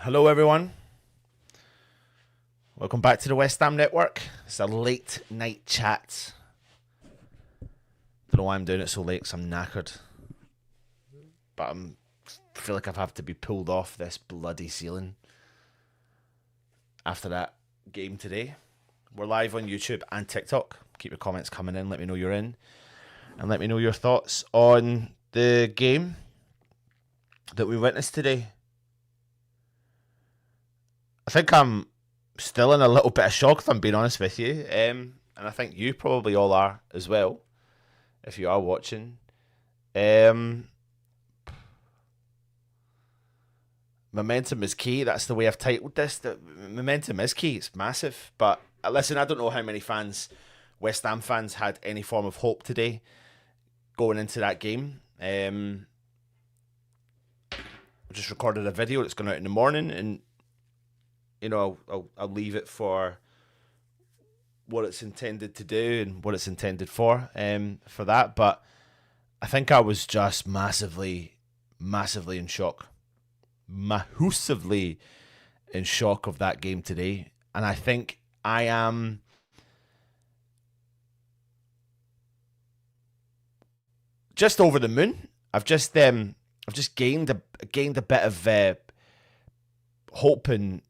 Hello everyone, welcome back to the West Ham Network. It's a late night chat. Don't know why I'm doing it so late because I'm knackered, but I feel like I've had to be pulled off this bloody ceiling after that game today. We're live on YouTube and TikTok. Keep your comments coming in, let me know you're in, and let me know your thoughts on the game that we witnessed today. I think I'm still in a little bit of shock, if I'm being honest with you. And I think you probably all are as well, if you are watching. Momentum is key. That's the way I've titled this. Momentum is key. It's massive. But listen, I don't know how many fans, West Ham fans, had any form of hope today going into that game. I just recorded a video that's going out in the morning, and you know, I'll leave it for what it's intended to do and what it's intended for that. But I think I was just massively in shock. Massively in shock of that game today. And I think I am just over the moon. I've just gained a bit of hope, and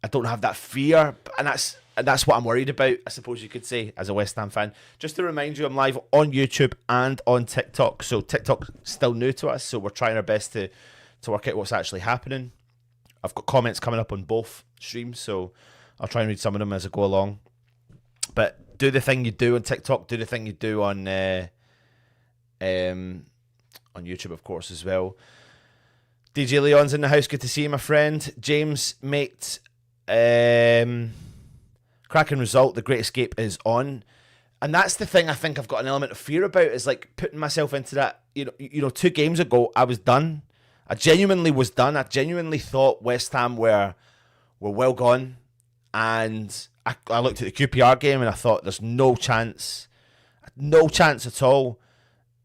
I don't have that fear, and that's what I'm worried about, I suppose you could say, as a West Ham fan. Just to remind you, I'm live on YouTube and on TikTok. So TikTok's still new to us, so we're trying our best to work out what's actually happening. I've got comments coming up on both streams, so I'll try and read some of them as I go along. But do the thing you do on TikTok, do the thing you do on YouTube, of course, as well. DJ Leon's in the house. Good to see you, my friend. James, mate. Cracking result. The Great Escape is on, and that's the thing I think I've got an element of fear about, is like putting myself into that. You know, 2 games ago I was done. I genuinely was done. I genuinely thought West Ham were well gone, and I looked at the QPR game and I thought there's no chance at all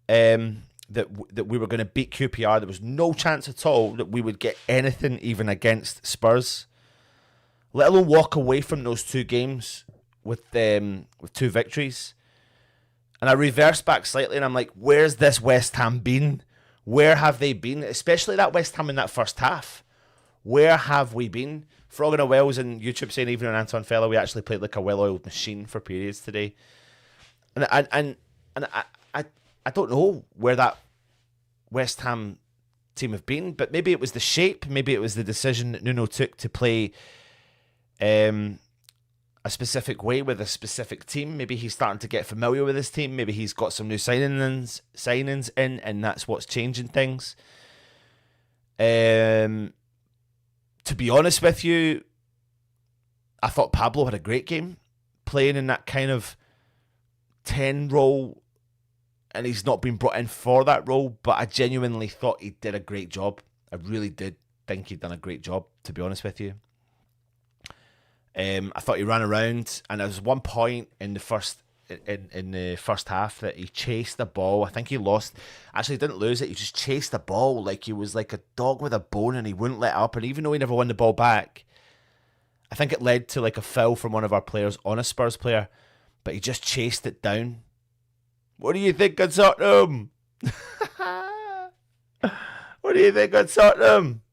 that we were going to beat QPR. There was no chance at all that we would get anything even against Spurs, let alone walk away from those 2 games with 2 victories. And I reversed back slightly, and I'm like, where's this West Ham been? Where have they been? Especially that West Ham in that first half. Where have we been? Frogging a Wells in YouTube saying, even on Anton Fella, we actually played like a well-oiled machine for periods today. And I don't know where that West Ham team have been, but maybe it was the shape, maybe it was the decision that Nuno took to play a specific way with a specific team. Maybe he's starting to get familiar with his team. Maybe he's got some new signings in, and that's what's changing things. To be honest with you, I thought Pablo had a great game playing in that kind of 10 role, and he's not been brought in for that role, but I genuinely thought he did a great job. I really did think he'd done a great job, to be honest with you. I thought he ran around, and there was one point in the first half that he chased the ball. I think he lost. Actually, he didn't lose it. He just chased the ball like he was like a dog with a bone, and he wouldn't let up. And even though he never won the ball back, I think it led to like a foul from one of our players on a Spurs player, but he just chased it down. What do you think of Tottenham? What do you think of Tottenham?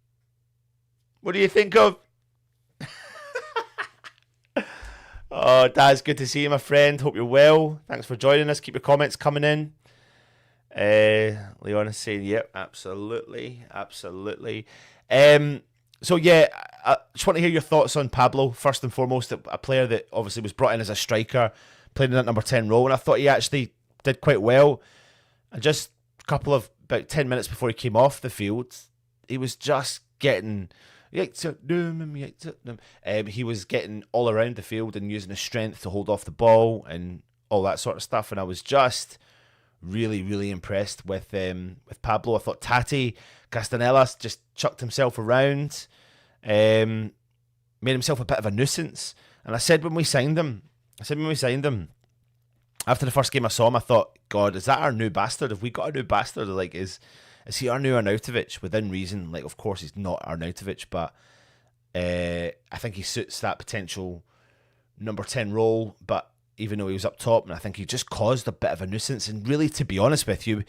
What do you think of? Oh, Daz, good to see you, my friend. Hope you're well. Thanks for joining us. Keep your comments coming in. Leon is saying, yep, absolutely. So, yeah, I just want to hear your thoughts on Pablo, first and foremost, a player that obviously was brought in as a striker, playing in that number 10 role, and I thought he actually did quite well. And just about 10 minutes before he came off the field, he was just getting... He was getting all around the field and using his strength to hold off the ball and all that sort of stuff. And I was just really, really impressed with Pablo. I thought Tati Castanelas just chucked himself around, made himself a bit of a nuisance. And I said when we signed him, after the first game I saw him, I thought, God, is that our new bastard? Have we got a new bastard? Like, is he our new Arnautovic? Within reason, like, of course he's not Arnautovic, but I think he suits that potential number 10 role, but even though he was up top, and I think he just caused a bit of a nuisance. And really, to be honest with you,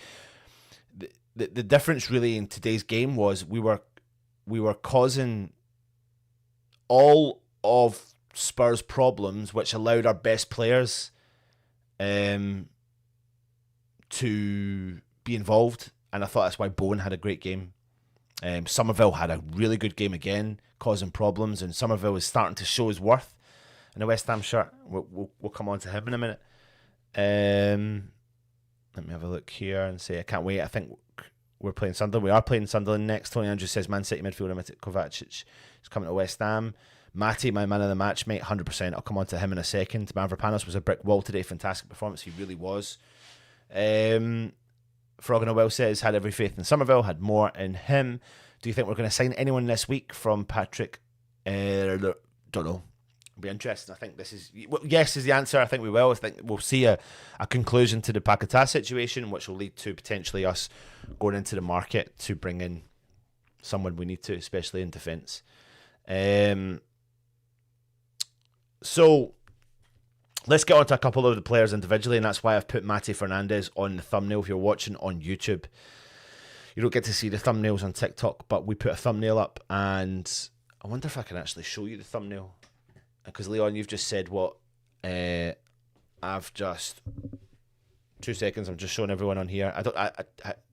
the difference really in today's game was we were causing all of Spurs' problems, which allowed our best players to be involved. And I thought that's why Bowen had a great game. Somerville had a really good game again, causing problems, and Somerville is starting to show his worth in a West Ham shirt. We'll come on to him in a minute. Let me have a look here and say I can't wait. I think we're playing Sunderland. We are playing Sunderland next. Tony Andrews says Man City midfielder 𝗟𝗲𝘁'𝗀𝗧𝗍 is coming to West Ham. Matty, my man of the match, mate, 100%. I'll come on to him in a second. 𝗪𝗺𝘀𝗠𝗡 was a brick wall today. Fantastic performance. He really was. Frog in a Well says, had every faith in Somerville, had more in him. Do you think we're going to sign anyone this week? From Patrick. Don't know. It'll be interesting. I think this is... yes is the answer. I think we will. I think we'll see a conclusion to the Paquetá situation, which will lead to potentially us going into the market to bring in someone we need to, especially in defence. So... let's get on to a couple of the players individually, and that's why I've put Matty Fernandez on the thumbnail. If you're watching on YouTube, you don't get to see the thumbnails on TikTok, but we put a thumbnail up, and I wonder if I can actually show you the thumbnail. Because, Leon, you've just said what I've just... 2 seconds, I'm just showing everyone on here. I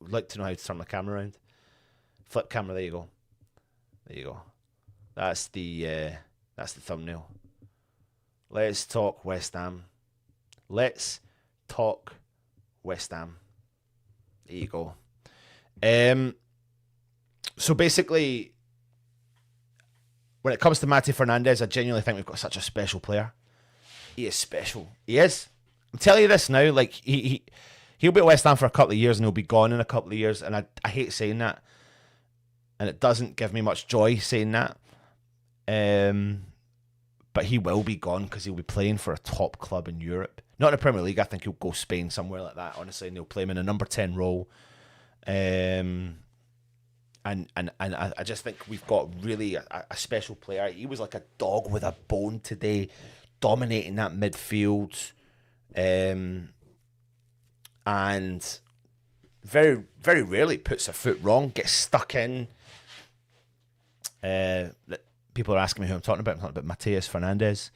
would like to know how to turn my camera around. Flip camera, there you go. There you go. That's the thumbnail. Let's talk West Ham. Let's talk West Ham. There you go. So basically, when it comes to Matty Fernandez, I genuinely think we've got such a special player. He is special. He is. I'm telling you this now. Like he'll be at West Ham for a couple of years and he'll be gone in a couple of years. And I hate saying that, and it doesn't give me much joy saying that. But he will be gone because he'll be playing for a top club in Europe. Not in the Premier League. I think he'll go Spain, somewhere like that, honestly, and they'll play him in a number 10 role. And I just think we've got really a special player. He was like a dog with a bone today, dominating that midfield. And very, very rarely puts a foot wrong, gets stuck in. People are asking me who I'm talking about. I'm talking about Matheus Fernandes.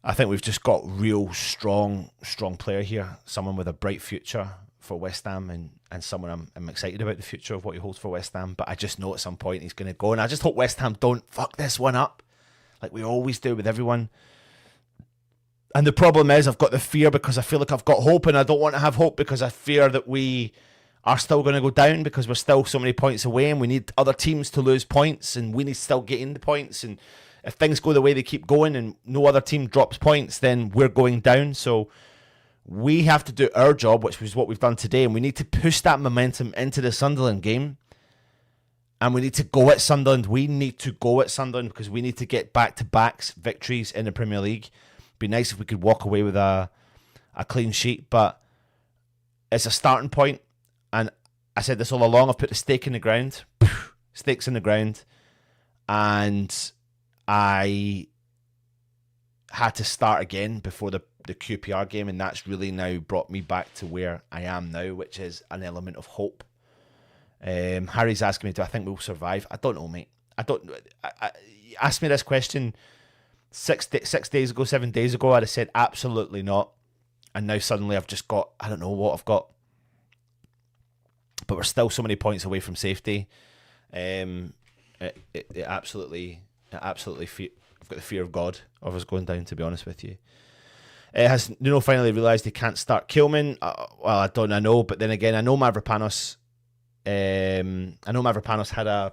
I think we've just got real strong player here. Someone with a bright future for West Ham, and someone I'm excited about the future of what he holds for West Ham. But I just know at some point he's going to go, and I just hope West Ham don't fuck this one up like we always do with everyone. And the problem is I've got the fear because I feel like I've got hope, and I don't want to have hope because I fear that we are still going to go down because we're still so many points away, and we need other teams to lose points, and we need to still get in the points. And if things go the way they keep going and no other team drops points, then we're going down. So we have to do our job, which was what we've done today, and we need to push that momentum into the Sunderland game. And we need to go at Sunderland. We need to go at Sunderland because we need to get back-to-backs victories in the Premier League. It'd be nice if we could walk away with a clean sheet, but it's a starting point. And I said this all along, I've put the stake in the ground. Stakes in the ground. And I had to start again before the QPR game, and that's really now brought me back to where I am now, which is an element of hope. Harry's asking me, do I think we'll survive? I don't know, mate. Ask me this question 6 days ago, 7 days ago, I'd have said absolutely not. And now suddenly I've just got, I don't know what I've got. But we're still so many points away from safety. It absolutely I've got the fear of God of us going down, to be honest with you. Has Nuno finally realised he can't start Kilman? Well, I know, but then again, I know 𝗪𝗺𝘀𝗠𝗧 had a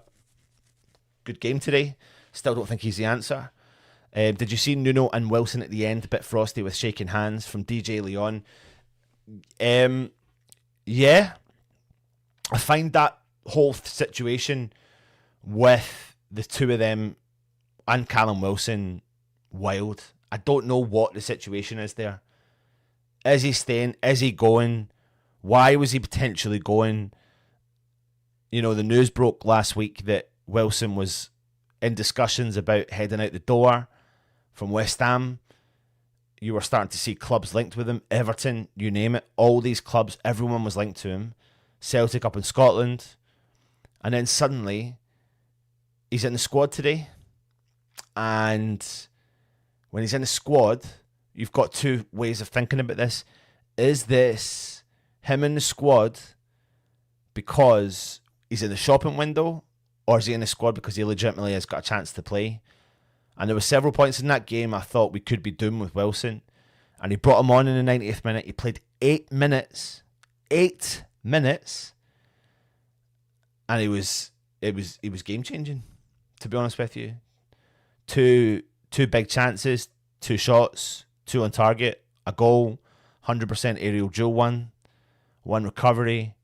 good game today. Still don't think he's the answer. Did you see Nuno and Wilson at the end? A bit frosty with shaking hands from DJ Leon. Yeah. I find that whole situation with the two of them and Callum Wilson wild. I don't know what the situation is there. Is he staying? Is he going? Why was he potentially going? You know, the news broke last week that Wilson was in discussions about heading out the door from West Ham. You were starting to see clubs linked with him. Everton, you name it. All these clubs, everyone was linked to him. Celtic up in Scotland. And then suddenly, he's in the squad today. And when he's in the squad, you've got two ways of thinking about this. Is this him in the squad because he's in the shopping window, or is he in the squad because he legitimately has got a chance to play? And there were several points in that game I thought we could be doomed with Wilson. And he brought him on in the 90th minute. He played 8 minutes. 8 minutes. And it was game changing, to be honest with you. Two big chances, 2 shots, 2 on target, a goal, 100% aerial duel one recovery.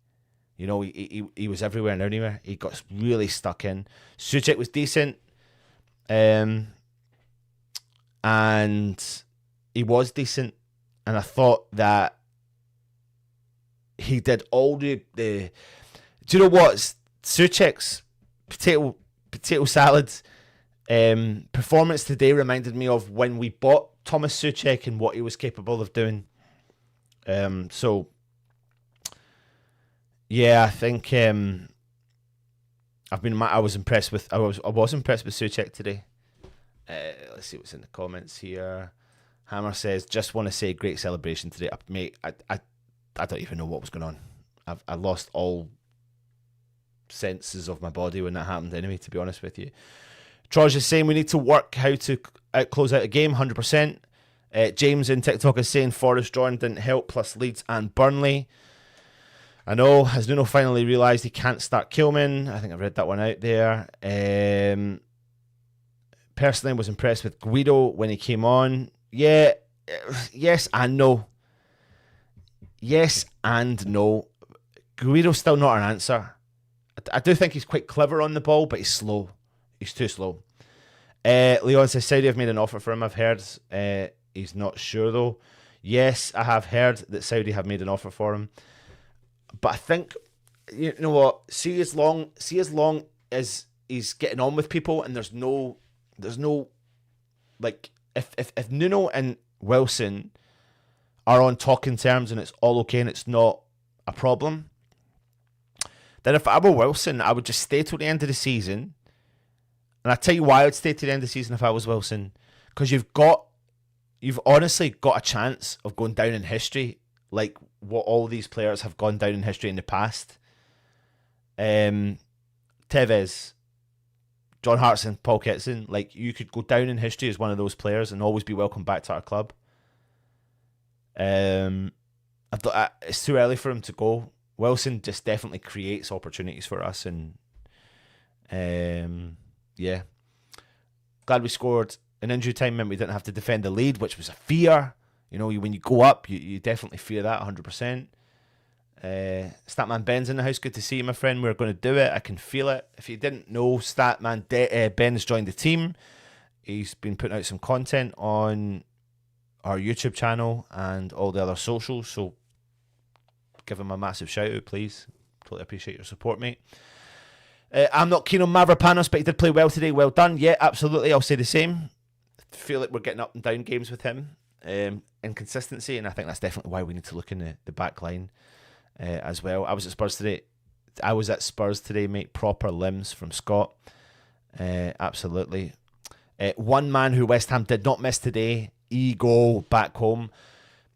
You know, he was everywhere and anywhere. He got really stuck in. 𝗪𝗁 was decent. And he was decent. And I thought that he did all the do you know what? 𝗪𝗁's potato salad performance today reminded me of when we bought Thomas 𝗪𝗁 and what he was capable of doing. So yeah, I think I was impressed with 𝗪𝗁 today. Let's see what's in the comments here. Hammer says, just want to say great celebration today. Mate, I don't even know what was going on. I lost all senses of my body when that happened anyway, to be honest with you. Troj is saying we need to work how to close out a game, 100%. James in TikTok is saying Forest drawing didn't help, plus Leeds and Burnley. I know, has Nuno finally realised he can't start 𝗟𝗲𝗁? I think I've read that one out there. Personally, was impressed with Guido when he came on. Yeah, yes and no. Yes and no. Guido's still not an answer. I do think he's quite clever on the ball, but he's slow. He's too slow. Leon says Saudi have made an offer for him. I've heard. He's not sure though. Yes, I have heard that Saudi have made an offer for him. But I think, you know what? See as long as he's getting on with people, and there's no like if Nuno and Wilson are on talking terms and it's all okay and it's not a problem, then if I were Wilson, I would just stay till the end of the season. And I tell you why I would stay to the end of the season if I was Wilson, because you've honestly got a chance of going down in history, like what all these players have gone down in history in the past. Tevez, John Hartson, Paul Kitson, like you could go down in history as one of those players and always be welcome back to our club. It's too early for him to go. Wilson just definitely creates opportunities for us, and yeah, glad we scored. An injury time meant we didn't have to defend the lead, which was a fear. You know, when you go up, you definitely fear that 100%. Statman Ben's in the house. Good to see you, my friend. We're going to do it. I can feel it. If you didn't know, Statman Ben has joined the team. He's been putting out some content on our YouTube channel and all the other socials. So give him a massive shout out, please. Totally appreciate your support, mate. I'm not keen on 𝗪𝗀𝗠𝗧, but he did play well today. Well done. Yeah, absolutely. I'll say the same. I feel like we're getting up and down games with him. Inconsistency, and I think that's definitely why we need to look in the back line as well. I was at Spurs today, mate. Proper limbs from Scott. Absolutely. One man who West Ham did not miss today, ego back home.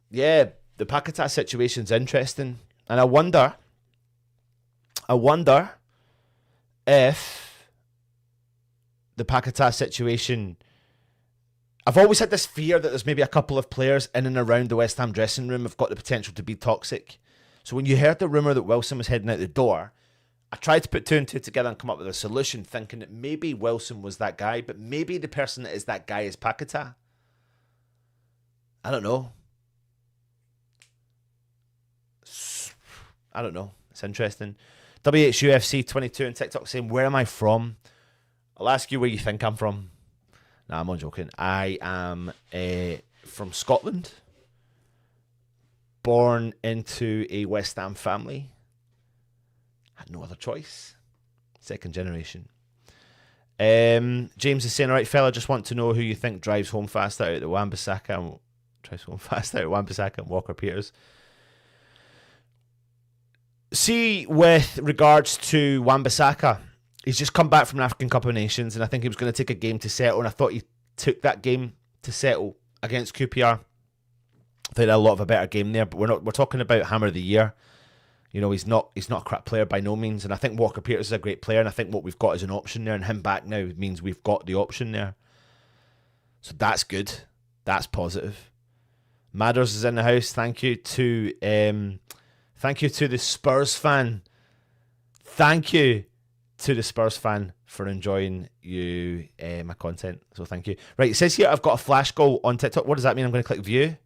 Yeah, the Paquetá situation's interesting, and I wonder if the Paquetá situation, I've always had this fear that there's maybe a couple of players in and around the West Ham dressing room have got the potential to be toxic. So when you heard the rumour that Wilson was heading out the door, I tried to put 2 and 2 together and come up with a solution, thinking that maybe Wilson was that guy, but maybe the person that is that guy is Paquetá. I don't know. It's interesting. 𝗪𝗁𝗁𝘀22 on TikTok saying, where am I from? I'll ask you where you think I'm from. Nah, I'm not joking. I am from Scotland. Born into a West Ham family. Had no other choice. Second generation. James is saying, alright fella, just want to know who you think drives home faster out of the Wan-Bissaka and Walker Peters. See, with regards to Wan-Bissaka, he's just come back from an African Cup of Nations, and I think he was going to take a game to settle, and I thought he took that game to settle against QPR. I think he had a lot of a better game there, but we're talking about Hammer of the Year. You know, he's not a crap player by no means, and I think Walker Peters is a great player, and I think what we've got is an option there, and him back now means we've got the option there. So that's good. That's positive. Madders is in the house. Thank you to the Spurs fan. Thank you to the Spurs fan for enjoying my content. So thank you. Right, it says here I've got a flash goal on TikTok. What does that mean? I'm going to click view.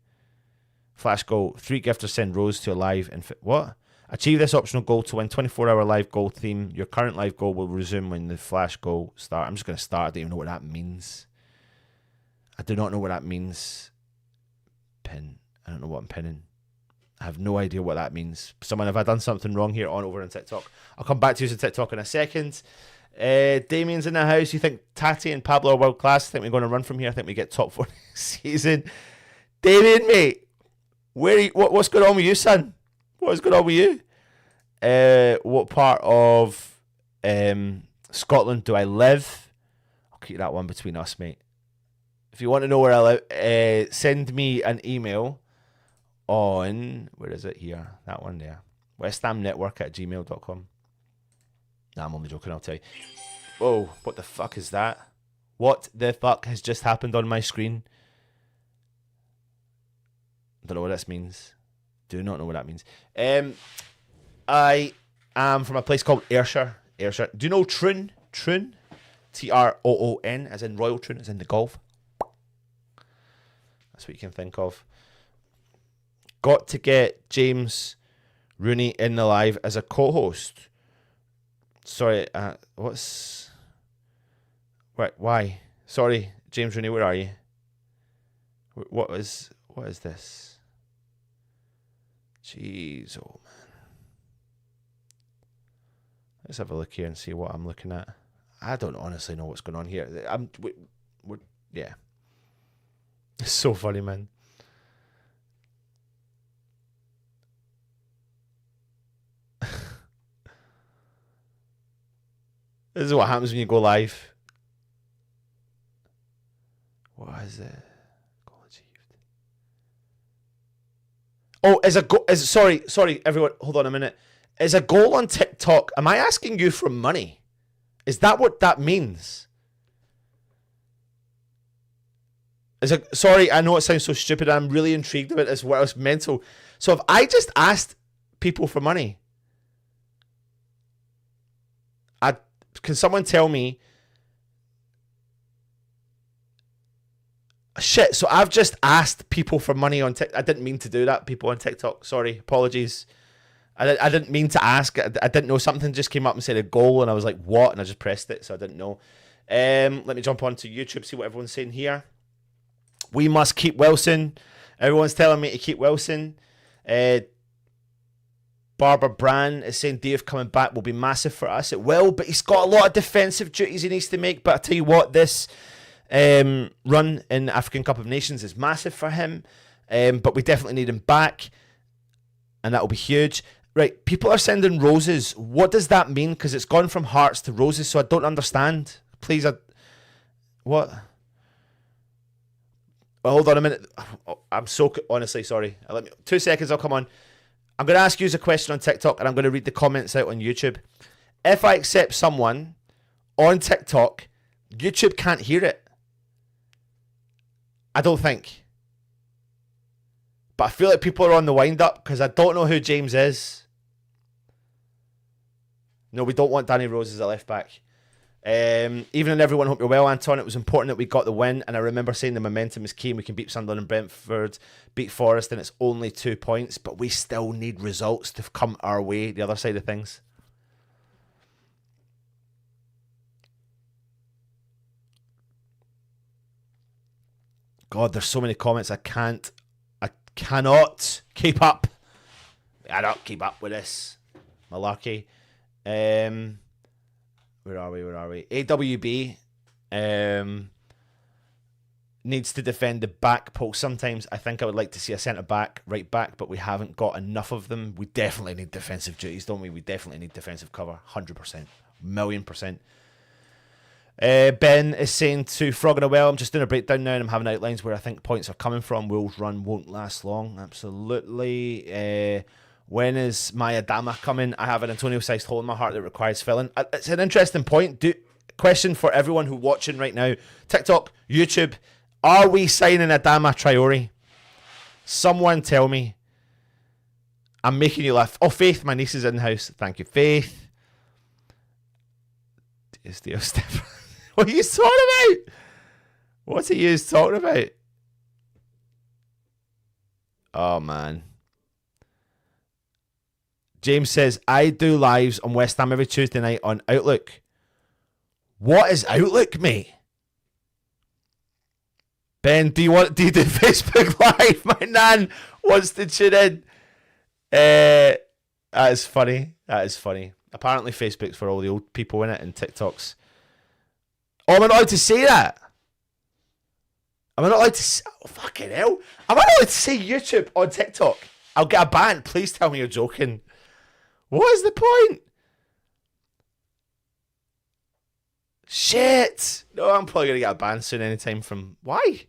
Flash goal. 3 gifters send Rose to a live and what? Achieve this optional goal to win 24-hour live goal theme. Your current live goal will resume when the flash goal starts. I'm just going to start. I don't even know what that means. I do not know what that means. Pin. I don't know what I'm pinning. I have no idea what that means. Someone, have I done something wrong here over on TikTok? I'll come back to you on TikTok in a second. Damien's in the house. You think Tati and Pablo are world class? I think we're going to run from here. I think we get top 4 season. Damien, mate. What's going on with you, son? What is going on with you? What part of Scotland do I live? I'll keep that one between us, mate. If you want to know where I live, send me an email on, where is it here? That one there. westhamnetwork@gmail.com. Nah, I'm only joking, I'll tell you. Whoa, what the fuck is that? What the fuck has just happened on my screen? Don't know what this means. Do not know what that means. I am from a place called Ayrshire. Do you know Troon? Troon? Troon, as in Royal Troon, as in the golf. That's what you can think of. Got to get James Rooney in the live as a co-host. Sorry, why? Sorry, James Rooney, where are you? What is this? Jeez, oh man. Let's have a look here and see what I'm looking at. I don't honestly know what's going on here. Yeah. It's so funny, man. This is what happens when you go live. What is it? Goal achieved. Oh, sorry, everyone. Hold on a minute. Is a goal on TikTok, am I asking you for money? Is that what that means? Sorry, I know it sounds so stupid. I'm really intrigued about this. What else mental? So if I just asked people for money, can someone tell me? Shit, so I've just asked people for money on TikTok. I didn't mean to do that, people on TikTok. Sorry, apologies. I didn't mean to ask. I didn't know. Something just came up and said a goal, and I was like, what? And I just pressed it, so I didn't know. Let me jump onto YouTube, see what everyone's saying here. We must keep Wilson. Everyone's telling me to keep Wilson. Barbara Brand is saying Dave coming back will be massive for us. It will, but he's got a lot of defensive duties he needs to make. But I tell you what, this run in the African Cup of Nations is massive for him. But we definitely need him back, and that will be huge. Right, people are sending roses. What does that mean? Because it's gone from hearts to roses, so I don't understand. Please, what? Oh, hold on a minute. I'm so honestly sorry. 2 seconds. I'll come on. I'm going to ask you a question on TikTok, and I'm going to read the comments out on YouTube. If I accept someone on TikTok, YouTube can't hear it. I don't think. But I feel like people are on the wind up because I don't know who James is. No, we don't want Danny Rose as a left back. Even and everyone, hope you're well, Anton. It was important that we got the win, and I remember saying the momentum is key and we can beat Sunderland and Brentford, beat Forest, and it's only 2 points, but we still need results to come our way, the other side of things. God, there's so many comments. I cannot keep up. I don't keep up with this malarkey. Where are we? AWB Needs to defend the back post. Sometimes I think I would like to see a centre back, right back, but we haven't got enough of them. We definitely need defensive duties, don't we? We definitely need defensive cover, 100%, $1,000,000%. Ben is saying to Frog and a Well, I'm just doing a breakdown now and I'm having outlines where I think points are coming from. Wolves' run won't last long. Absolutely. When is my Adama coming? I have an Antonio-sized hole in my heart that requires filling. It's an interesting point. Question for everyone who's watching right now. TikTok, YouTube. Are we signing Adama Traore? Someone tell me. I'm making you laugh. Oh, Faith, my niece is in the house. Thank you, Faith. What are you talking about? What's he talking about? Oh, man. James says, I do lives on West Ham every Tuesday night on Outlook. What is Outlook, mate? Ben, do you do Facebook Live? My nan wants to tune in. That is funny. That is funny. Apparently Facebook's for all the old people in it and TikTok's. Oh, am I not allowed to say that? Am I not allowed to say... Oh, fucking hell. Am I not allowed to say YouTube on TikTok? I'll get a ban. Please tell me you're joking. What is the point? Shit. No, I'm probably going to get a ban soon anytime from... Why?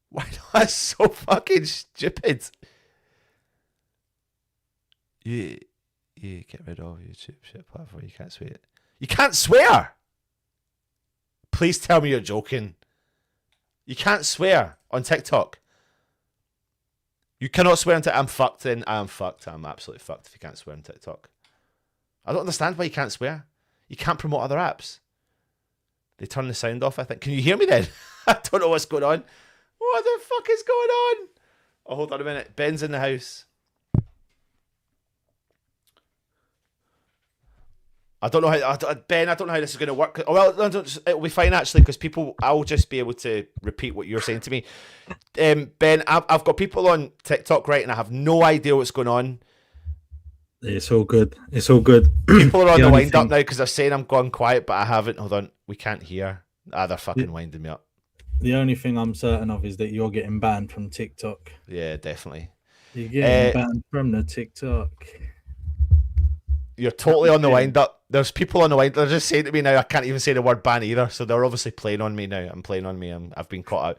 Why not? That's so fucking stupid. You get rid of YouTube shit platform. You can't swear it. You can't swear? Please tell me you're joking. You can't swear on TikTok. You cannot swear on TikTok. I'm fucked then. I'm fucked. I'm absolutely fucked if you can't swear on TikTok. I don't understand why you can't swear. You can't promote other apps. They turn the sound off, I think. Can you hear me then? I don't know what's going on. What the fuck is going on? Oh, hold on a minute. Ben's in the house. I don't know how, Ben, I don't know how this is going to work. Oh, well, it'll be fine actually, because I'll just be able to repeat what you're saying to me. Ben, I've got people on TikTok, right, and I have no idea what's going on. It's all good. It's all good. People are on the wind up now because they're saying I'm going quiet, but I haven't. Hold on. We can't hear. They're fucking winding me up. The only thing I'm certain of is that you're getting banned from TikTok. Yeah, definitely. You're getting banned from the TikTok. You're totally on the wind up. There's people on the wind. They're just saying to me now, I can't even say the word ban either. So they're obviously playing on me now. I'm playing on me. I've been caught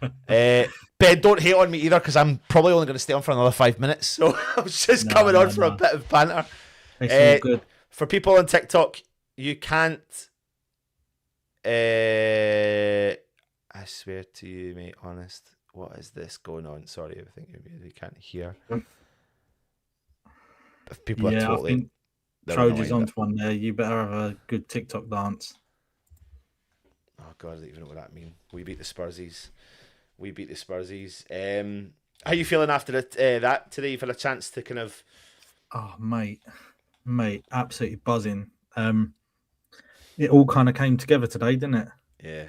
out. Ben, don't hate on me either, because I'm probably only going to stay on for another 5 minutes. So I was just coming on for a bit of banter. It's all good. For people on TikTok, you can't. I swear to you, mate, honest. What is this going on? Sorry, I think you can't hear. If people are totally. I think Trojan's onto one there. You better have a good TikTok dance. Oh God, I don't even know what that means. We beat the Spursies. We beat the Spursies. How you feeling after that today? You've had a chance to kind of. Oh, mate, absolutely buzzing. It all kind of came together today, didn't it? Yeah.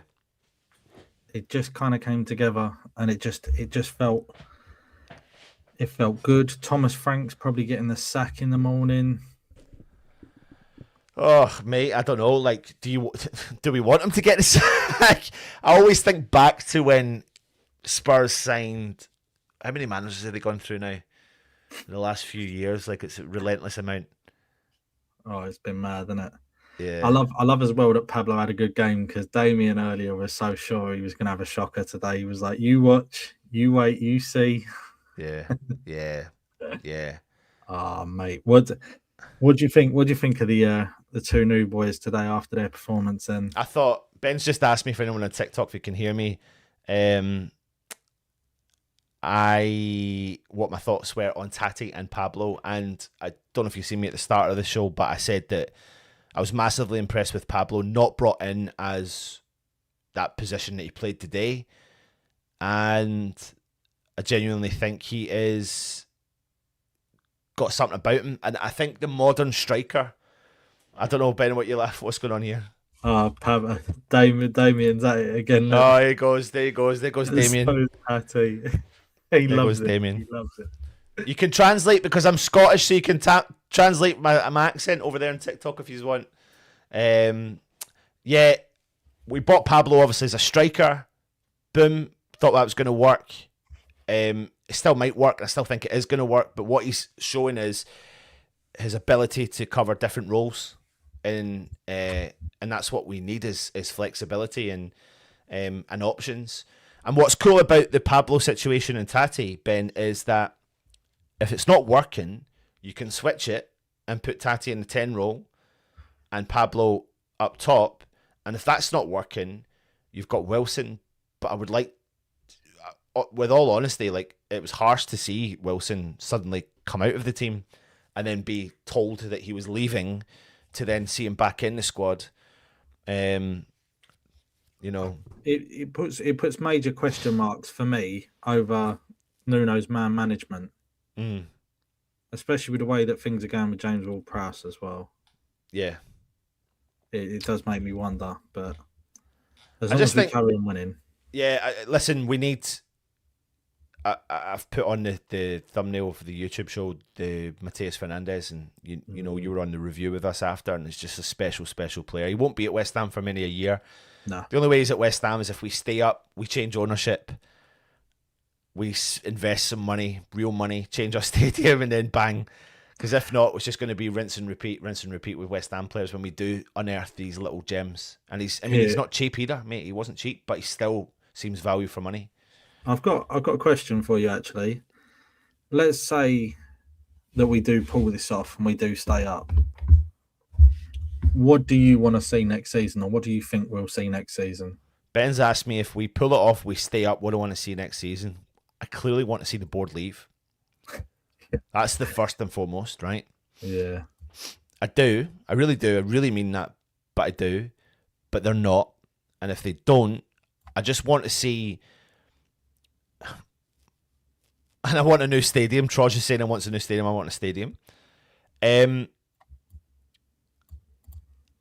It just kind of came together, and it just felt. It felt good. Thomas Frank's probably getting the sack in the morning. Oh, mate, I don't know. Like, do we want him to get the sack? I always think back to when Spurs signed. How many managers have they gone through now in the last few years? Like, it's a relentless amount. Oh, it's been mad, isn't it? Yeah. I love as well that Pablo had a good game, because Damien earlier was so sure he was going to have a shocker today. He was like, "You watch, you wait, you see." Yeah. Oh, mate, what do you think? What do you think of the two new boys today after their performance? And I thought Ben's just asked me for anyone on TikTok if you can hear me. What my thoughts were on Tati and Pablo, and I don't know if you've seen me at the start of the show, but I said that I was massively impressed with Pablo, not brought in as that position that he played today, and I genuinely think he is got something about him, and I think the modern striker. I don't know, Ben, what's going on here? Pablo, Damien's at it again. Oh, there he goes, Damien. So happy. He loves it. Damien. He loves it. You can translate, because I'm Scottish, so you can translate my accent over there on TikTok if you want. Yeah, we bought Pablo obviously as a striker. Boom, thought that was going to work. It still might work. I still think it is going to work. But what he's showing is his ability to cover different roles, and that's what we need is flexibility and options. And what's cool about the Pablo situation in Tati, Ben, is that if it's not working, you can switch it and put Tati in the 10 role and Pablo up top. And if that's not working, you've got Wilson. But I would like, with all honesty, like, it was harsh to see Wilson suddenly come out of the team and then be told that he was leaving, to then see him back in the squad. You know, it puts major question marks for me over Nuno's man management, especially with the way that things are going with James Ward-Prowse as well. Yeah, it does make me wonder, but as long as we carry on winning. Yeah, listen, we need. I've put on the thumbnail for the YouTube show, the Mateus Fernandes, and you know, you were on the review with us after, and it's just a special player. He won't be at West Ham for many a year. No. The only way he's at West Ham is if we stay up, we change ownership, we invest some money, real money, change our stadium, and then bang. Because if not, it's just going to be rinse and repeat with West Ham players when we do unearth these little gems. And he's not cheap either, mate. He wasn't cheap, but he still seems value for money. I've got a question for you, actually. Let's say that we do pull this off and we do stay up. What do you want to see next season, or what do you think we'll see next season? Ben's asked me if we pull it off, we stay up, what do I want to see next season? I clearly want to see the board leave. That's the first and foremost, right? Yeah. I do. I really do. I really mean that, but I do. But they're not. And if they don't, I just want to see... And I want a new stadium. Troj is saying I want a new stadium. I want a stadium. I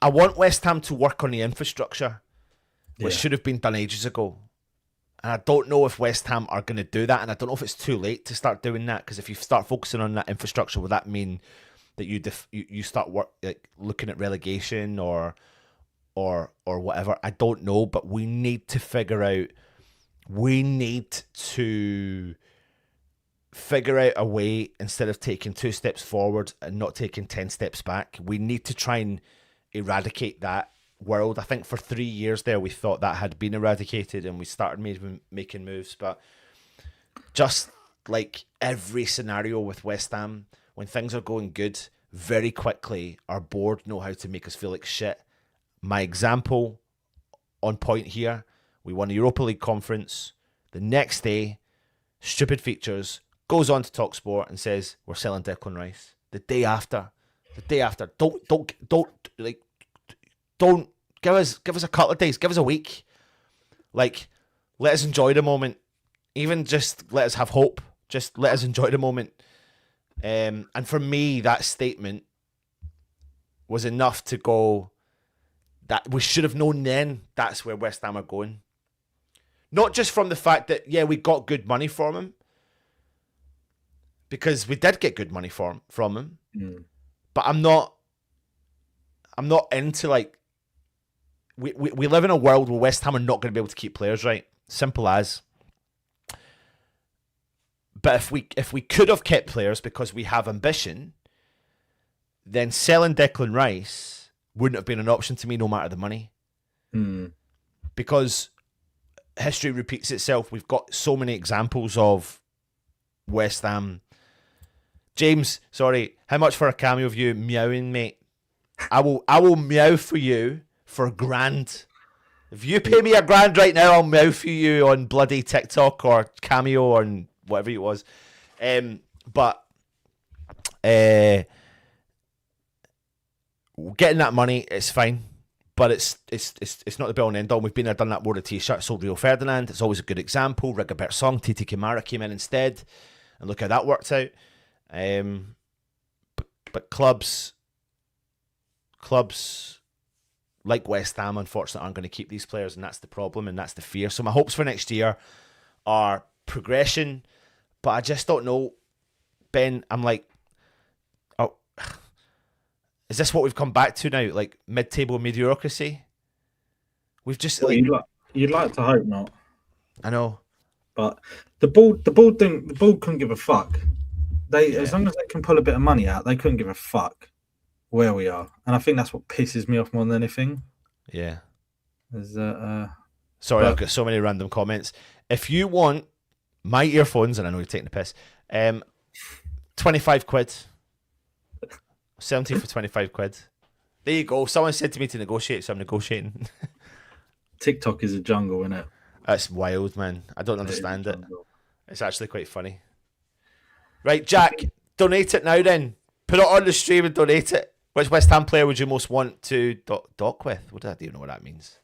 want West Ham to work on the infrastructure, which should have been done ages ago. And I don't know if West Ham are going to do that, and I don't know if it's too late to start doing that, because if you start focusing on that infrastructure, will that mean that you start looking at relegation or whatever? I don't know, but we need to figure out a way, instead of taking 2 steps forward and not taking 10 steps back. We need to try and eradicate that world. I think for 3 years there we thought that had been eradicated and we started making moves, but just like every scenario with West Ham, when things are going good, very quickly our board know how to make us feel like shit. My example on point here, we won a Europa League conference. The next day, Stupid Features goes on to TalkSport and says we're selling Declan Rice. The day after, don't give us a couple of days, give us a week. Like, let us enjoy the moment. Even just let us have hope. Just let us enjoy the moment. And for me, that statement was enough to go, that we should have known then that's where West Ham are going. Not just from the fact that, yeah, we got good money from him, because we did get good money from him. But I'm not into, like, we live in a world where West Ham are not going to be able to keep players, right? Simple as. But if we could have kept players because we have ambition, then selling Declan Rice wouldn't have been an option to me, no matter the money. Because history repeats itself. We've got so many examples of West Ham. James, sorry, how much for a cameo of you meowing, mate? I will meow for you for £1,000. If you pay me £1,000 right now, I'll meow for you on bloody TikTok or Cameo or whatever it was. But getting that money, it's fine. But it's not the be all and end all. We've been there, done that. Wore a t-shirt, sold Rio Ferdinand. It's always a good example. 𝗟𝗲𝘁'𝘀, Titi Kamara came in instead, and look how that worked out. But clubs like West Ham, unfortunately, aren't going to keep these players, and that's the problem, and that's the fear. So my hopes for next year are progression, but I just don't know, Ben. I'm like, oh, is this what we've come back to now? Like mid-table mediocrity? We've just Well, you'd like to hope not. I know, but the board couldn't give a fuck. As long as they can pull a bit of money out, they couldn't give a fuck where we are, and I think that's what pisses me off more than anything. Yeah. Sorry, I've got so many random comments. If you want my earphones, and I know you're taking the piss, 25 quid. 70 for 25 quid. There you go. Someone said to me to negotiate, so I'm negotiating. TikTok is a jungle, isn't it? That's wild, man. I don't understand it. It's actually quite funny. Right, Jack, donate it now then. Put it on the stream and donate it. Which West Ham player would you most want to dock with? I don't even know what that means.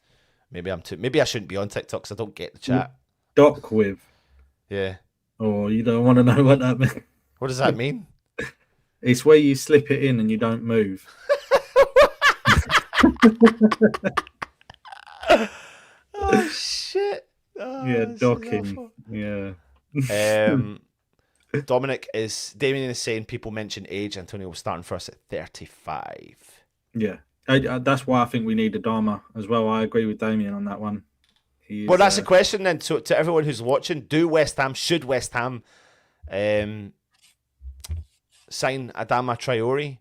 Maybe I shouldn't be on TikTok because I don't get the chat. Dock with? Yeah. Oh, you don't want to know what that means? What does that mean? It's where you slip it in and you don't move. Oh shit! Oh, yeah, docking. Yeah. Damien is saying people mention age. Antonio was starting for us at 35. Yeah, that's why I think we need Adama as well. I agree with Damien on that one. Well, that's a question then. So to everyone who's watching, should West Ham sign Adama Traore?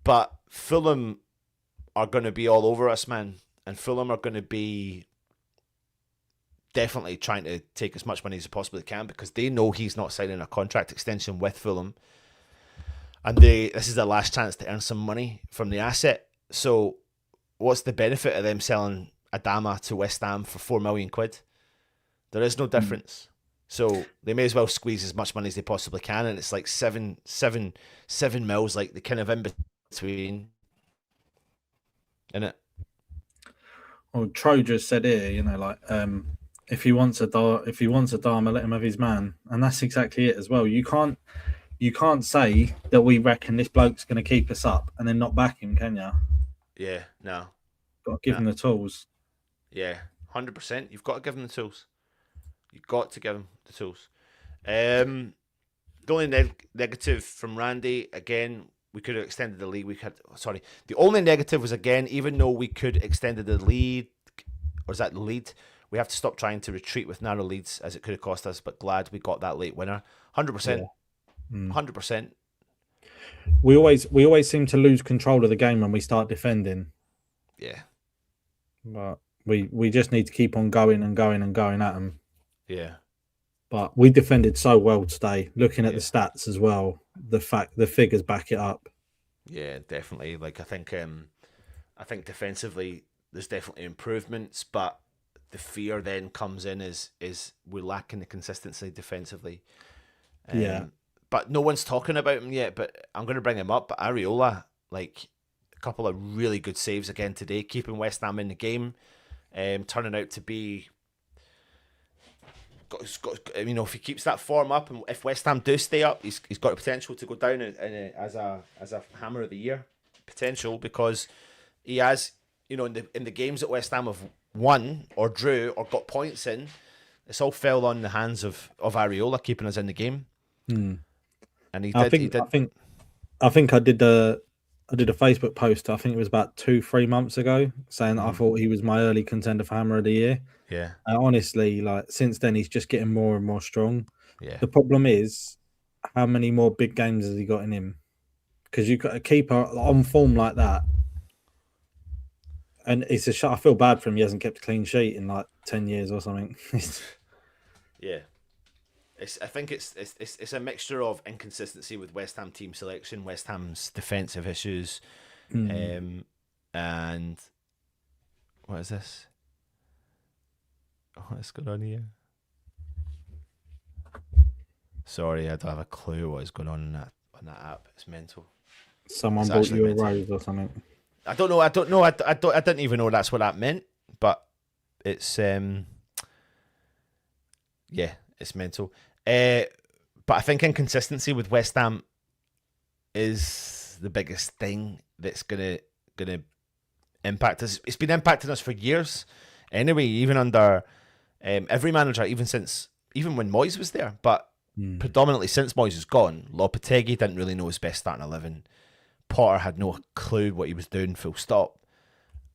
But Fulham are going to be all over us, man. And Fulham are going to be definitely trying to take as much money as they possibly can because they know he's not signing a contract extension with Fulham. And this is their last chance to earn some money from the asset. So what's the benefit of them selling Adama to West Ham for 4 million quid? There is no difference. So they may as well squeeze as much money as they possibly can. And it's like 7 mils, like the kind of in between. Innit? Well, Tro just said here, like, if he wants Adama, let him have his man, and that's exactly it as well. You can't say that we reckon this bloke's going to keep us up and then not back him, can you? Yeah, no. Got to give him the tools. Yeah, 100%. You've got to give him the tools. You've got to give him the tools. The only negative from Randy, again, we could have extended the lead. The only negative was, again, even though we could extended the lead, or is that the lead? We have to stop trying to retreat with narrow leads as it could have cost us, but glad we got that late winner. 100%. 100%. We always seem to lose control of the game when we start defending. Yeah. But we just need to keep on going and going and going at them. Yeah. But we defended so well today. Looking at the stats as well, the figures back it up. Yeah, definitely. Like I think defensively there's definitely improvements, but the fear then comes in is we're lacking the consistency defensively. But no one's talking about him yet. But I'm going to bring him up. But Areola, like a couple of really good saves again today, keeping West Ham in the game, turning out to be. If he keeps that form up, and if West Ham do stay up, he's got the potential to go down as a Hammer of the Year potential, because he has, in the games that West Ham have won or drew or got points in, it's all fell on the hands of Areola keeping us in the game. And he did. I think I did a Facebook post. I think it was about 2-3 months ago, saying that I thought he was my early contender for Hammer of the Year. Yeah. And honestly, like since then, he's just getting more and more strong. Yeah. The problem is, how many more big games has he got in him? Because you got a keeper on form like that, and it's a shot. I feel bad for him. He hasn't kept a clean sheet in like 10 years or something. Yeah. I think it's a mixture of inconsistency with West Ham team selection, West Ham's defensive issues, and what is this? Oh, what's going on here? Sorry, I don't have a clue what is going on that app. It's mental. Someone bought you a rose or something. I don't know. I didn't even know that's what that meant. But it's it's mental. But I think inconsistency with West Ham is the biggest thing that's gonna impact us. It's been impacting us for years. Anyway, even under every manager, even when Moyes was there, but predominantly since Moyes is gone, Lopetegui didn't really know his best starting 11. Potter had no clue what he was doing, full stop.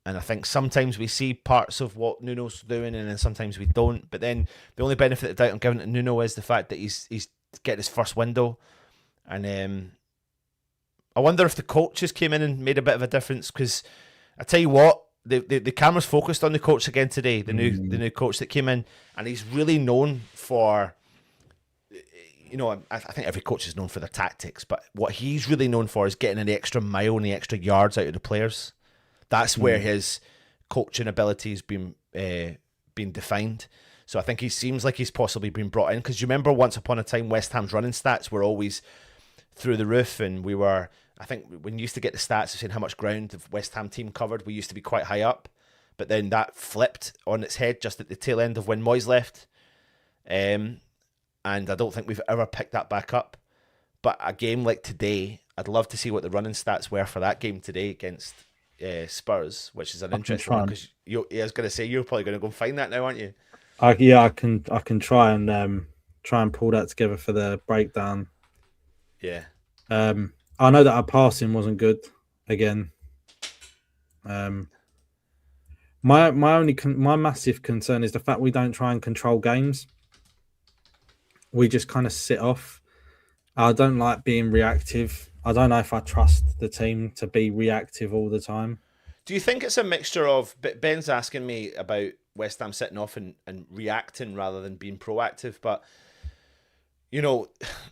And I think sometimes we see parts of what Nuno's doing, and then sometimes we don't. But then the only benefit of doubt I'm giving to Nuno is the fact that he's getting his first window. And I wonder if the coaches came in and made a bit of a difference, because I tell you what, the camera's focused on the coach again today, the new coach that came in, and he's really known for, you know, I think every coach is known for their tactics, but what he's really known for is getting an extra mile and the extra yards out of the players. That's where his coaching ability has been defined. So I think he seems like he's possibly been brought in, because you remember once upon a time West Ham's running stats were always through the roof, and we were, I think when you used to get the stats of saying how much ground the West Ham team covered, we used to be quite high up, but then that flipped on its head just at the tail end of when Moyes left, and I don't think we've ever picked that back up. But a game like today, I'd love to see what the running stats were for that game today against Spurs, which is an interesting one, because I was going to say you're probably going to go and find that now, aren't you? Yeah, I can try and pull that together for the breakdown. Yeah. I know that our passing wasn't good again. My massive concern is the fact we don't try and control games. We just kind of sit off. I don't like being reactive. I don't know if I trust the team to be reactive all the time. Do you think it's a mixture of, Ben's asking me about West Ham sitting off and reacting rather than being proactive, but you know,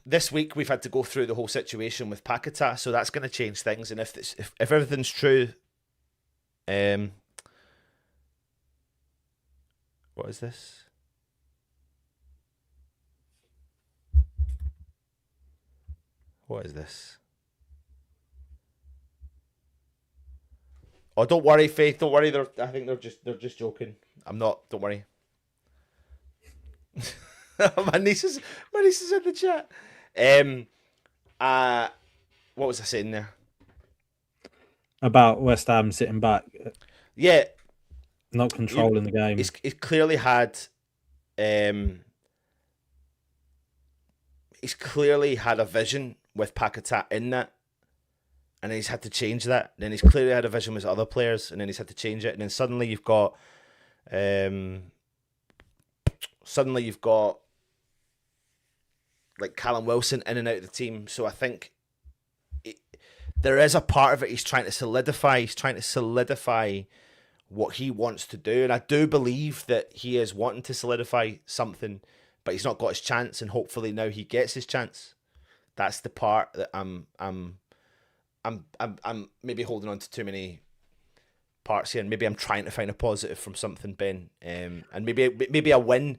this week we've had to go through the whole situation with Paquetá, so that's going to change things. And if everything's true, what is this? What is this? Oh, don't worry, Faith. Don't worry. I think they're just joking. I'm not. Don't worry. my niece is in the chat. What was I saying there? About West Ham sitting back. Yeah. Not controlling the game. He's clearly had he's clearly had a vision with Paquetá in that, and then he's had to change that. Then he's clearly had a vision with other players, and then he's had to change it. And then suddenly you've got like Callum Wilson in and out of the team. So I think there is a part of it he's trying to solidify. He's trying to solidify what he wants to do. And I do believe that he is wanting to solidify something, but he's not got his chance, and hopefully now he gets his chance. That's the part that I'm maybe holding on to too many parts here, and maybe I'm trying to find a positive from something, Ben. And maybe a win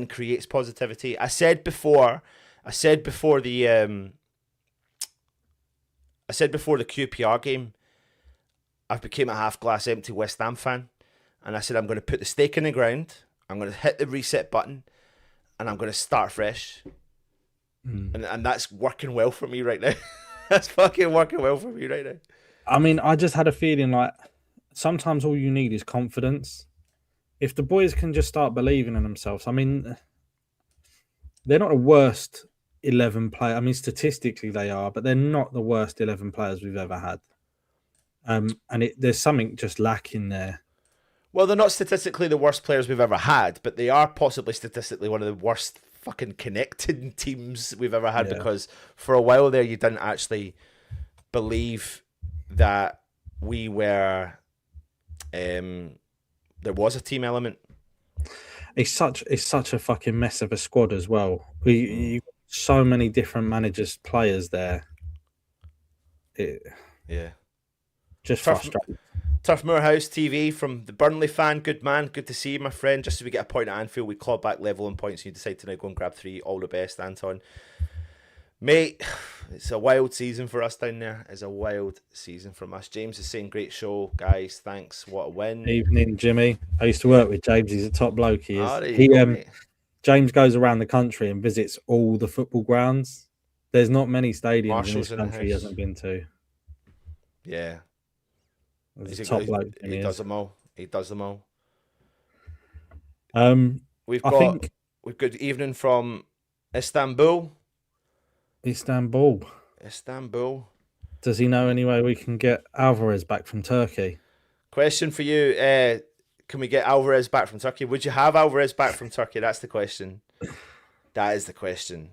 creates positivity. I said before the QPR game, I've became a half glass empty West Ham fan, and I said I'm going to put the stake in the ground, I'm going to hit the reset button, and I'm going to start fresh. And that's working well for me right now. That's fucking working well for me right now. I mean, I just had a feeling like sometimes all you need is confidence. If the boys can just start believing in themselves, I mean, they're not the worst 11 players. I mean, statistically they are, but they're not the worst 11 players we've ever had. And there's something just lacking there. Well, they're not statistically the worst players we've ever had, but they are possibly statistically one of the worst fucking connected teams we've ever had, because for a while there you didn't actually believe that we were there was a team element. It's such a fucking mess of a squad as well. You so many different managers, players there. Just frustrating. Turf Moorhouse TV from the Burnley fan. Good man, good to see you, my friend. Just as we get a point at Anfield, we claw back level and points, and you decide to now go and grab 3. All the best, Anton. Mate, it's a wild season for us down there. It's a wild season from us. James is saying, great show, guys. Thanks. What a win. Evening, Jimmy. I used to work with James. He's a top bloke. He is. James goes around the country and visits all the football grounds. There's not many stadiums in this country he hasn't been to. Yeah. He's a top bloke. He does them all. He does them all. We've got good evening from Istanbul. Istanbul. Does he know any way we can get Alvarez back from Turkey? Question for you. Can we get Alvarez back from Turkey? Would you have Alvarez back from Turkey? That's the question. That is the question.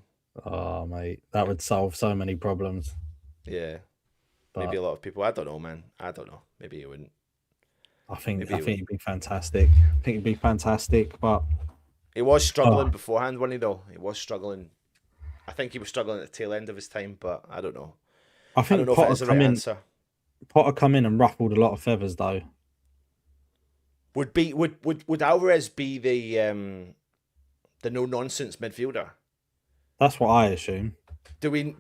Oh, mate. That would solve so many problems. Yeah. But maybe a lot of people. I don't know, man. I don't know. Maybe it wouldn't. I think it'd be fantastic. I think it'd be fantastic, but... He was struggling beforehand, wasn't he, though? He was struggling. I think he was struggling at the tail end of his time, but I don't know. I think Potter come in and ruffled a lot of feathers, though. Would Alvarez be the no nonsense midfielder? That's what I assume. Do we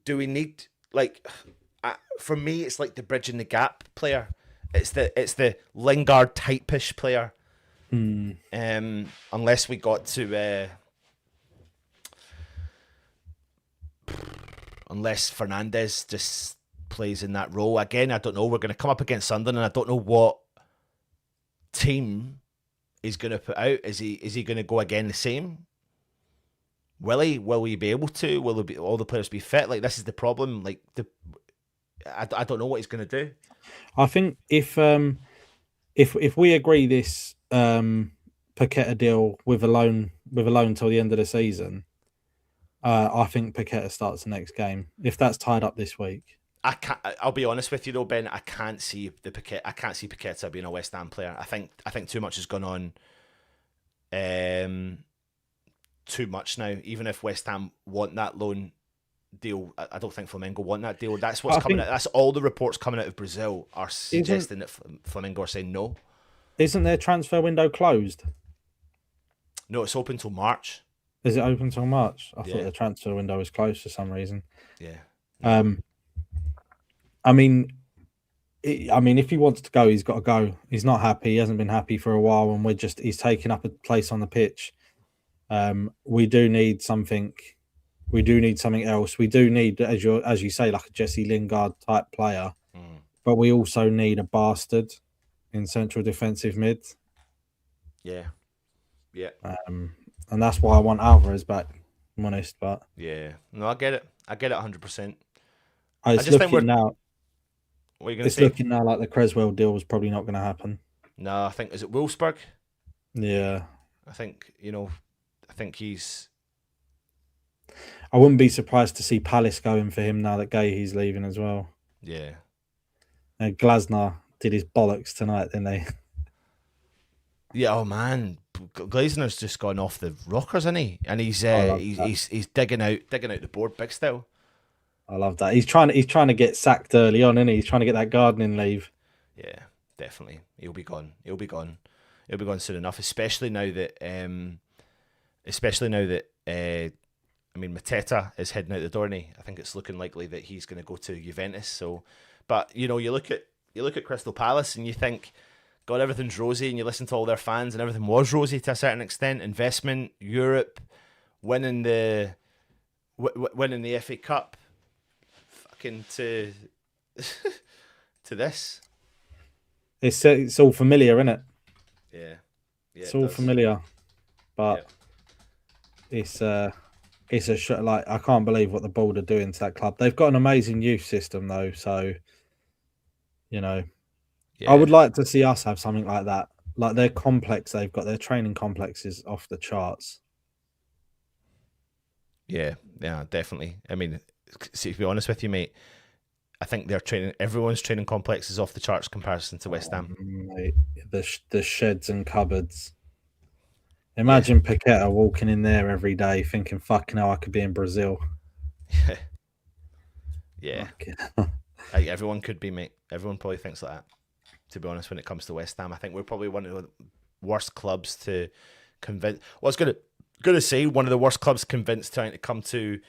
need, like, for me it's like the bridging the gap player. It's the Lingard type-ish player. Unless we got to unless Fernandes just plays in that role again. I don't know. We're going to come up against Sunderland, and I don't know what team he's going to put out. Is he going to go again the same? Will he be able to? Will all the players be fit? Like, this is the problem. Like, I don't know what he's going to do. I think if we agree this Paqueta deal with a loan till the end of the season, I think Paqueta starts the next game if that's tied up this week. I'll be honest with you though, Ben. I can't see Paqueta being a West Ham player. I think too much has gone on. Too much now. Even if West Ham want that loan deal, I don't think Flamengo want that deal. That's what's coming out. That's all the reports coming out of Brazil are suggesting that Flamengo are saying no. Isn't their transfer window closed? No, it's open till March. Is it open till March? I thought the transfer window was closed for some reason. Yeah. I mean, if he wants to go, he's got to go. He's not happy. He hasn't been happy for a while, and he's taking up a place on the pitch. We do need something. We do need something else. We do need, as you say, like a Jesse Lingard type player. But we also need a bastard in central defensive mid. Yeah. Yeah. And that's why I want Alvarez back, I'm honest. But yeah. No, I get it. I get it 100%. It's looking now. What are you going to say? It's looking now like the 𝗟𝗲𝘁 deal was probably not going to happen. No, I think, is it Wolfsburg? Yeah. I think he's... I wouldn't be surprised to see Palace going for him now that Gayhe's leaving as well. Yeah. And Glasner did his bollocks tonight, didn't they? Yeah, oh man, Glasner's just gone off the rockers, isn't he? And he's digging out the board big still. I love that. He's trying to get sacked early on, isn't he? He's trying to get that gardening leave. Yeah, definitely. He'll be gone. He'll be gone soon enough. Especially now that Mateta is heading out the door, and I think it's looking likely that he's going to go to Juventus. So, but you look at Crystal Palace and you think, God, everything's rosy, and you listen to all their fans and everything was rosy to a certain extent. Investment, Europe, winning the FA Cup, fucking to this. It's all familiar, isn't it? Yeah, it's all familiar, but it's a like, I can't believe what the board are doing to that club. They've got an amazing youth system though, so I would like to see us have something like that. Like their complex, they've got their training complex is off the charts. Yeah, definitely. I mean, see, to be honest with you, mate, I think everyone's training complex is off the charts comparison to West Ham. Mate, the sheds and cupboards. Imagine Paqueta walking in there every day thinking, fucking hell, I could be in Brazil. Yeah. Like, everyone could be, mate. Everyone probably thinks like that, to be honest, when it comes to West Ham. I think we're probably one of the worst clubs to convince. Well, I was going to say one of the worst clubs convinced trying to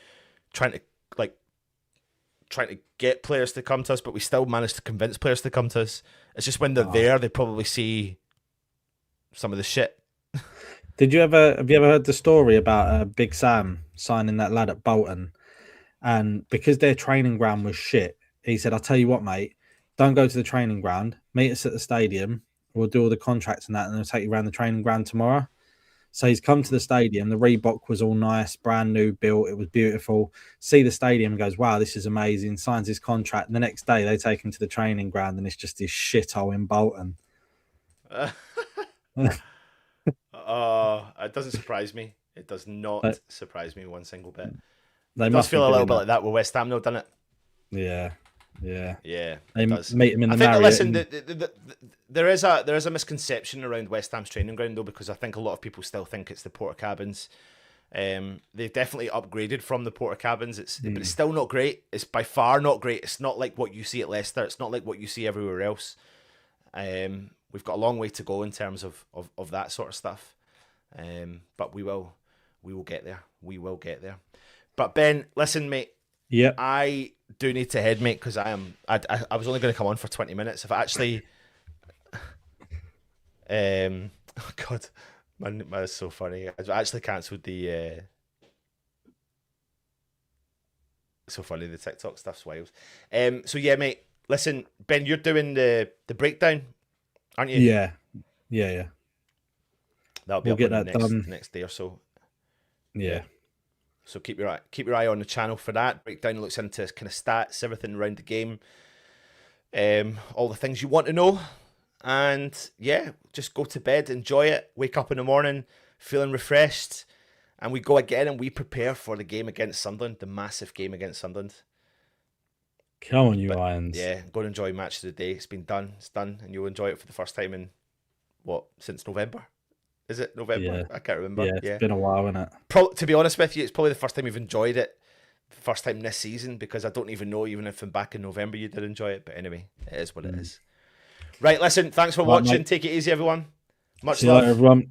get players to come to us, but we still manage to convince players to come to us. It's just when they're there, they probably see some of the shit. Have you ever heard the story about Big Sam signing that lad at Bolton? And because their training ground was shit, he said, I'll tell you what, mate, don't go to the training ground. Meet us at the stadium. We'll do all the contracts and that, and I'll take you around the training ground tomorrow. So he's come to the stadium. The Reebok was all nice, brand new, built. It was beautiful. See the stadium, goes, wow, this is amazing. Signs his contract. And the next day, they take him to the training ground, and it's just this shithole in Bolton. It doesn't surprise me. It does not surprise me one single bit. It does feel a little bit like that with West Ham, though, doesn't it? Yeah. It does. Meet him in the Marriott. Listen, there is a misconception around West Ham's training ground, though, because I think a lot of people still think it's the 𝗏𝗏𝗁𝗏s. They've definitely upgraded from the 𝗏𝗏𝗁𝗏s, but it's still not great. It's by far not great. It's not like what you see at Leicester. It's not like what you see everywhere else. We've got a long way to go in terms of that sort of stuff. But we will get there. We will get there. But Ben, listen, mate. Yeah. I do need to head, mate, because I was only going to come on for 20 minutes. If I actually, oh God, that's so funny. I actually cancelled the. So funny, the TikTok stuff's wild. So yeah, mate. Listen, Ben, you're doing the breakdown, aren't you? Yeah. That'll be up in the next day or so. Yeah. So keep your eye on the channel for that. Breakdown looks into kind of stats, everything around the game, all the things you want to know, and yeah, just go to bed, enjoy it, wake up in the morning feeling refreshed, and we go again and we prepare for the game against Sunderland, the massive game against Sunderland. Come on, you Irons. Yeah, go and enjoy match of the day. It's been done. It's done, and you'll enjoy it for the first time in since November. Is it November? Yeah. I can't remember. Yeah, it's been a while, isn't it? To be honest with you, it's probably the first time you've enjoyed it. The first time this season, because I don't even know, even if I'm back in November, you did enjoy it. But anyway, it is what it is. Right, listen, thanks for watching. Mate. Take it easy, everyone. Much love. See you later, everyone.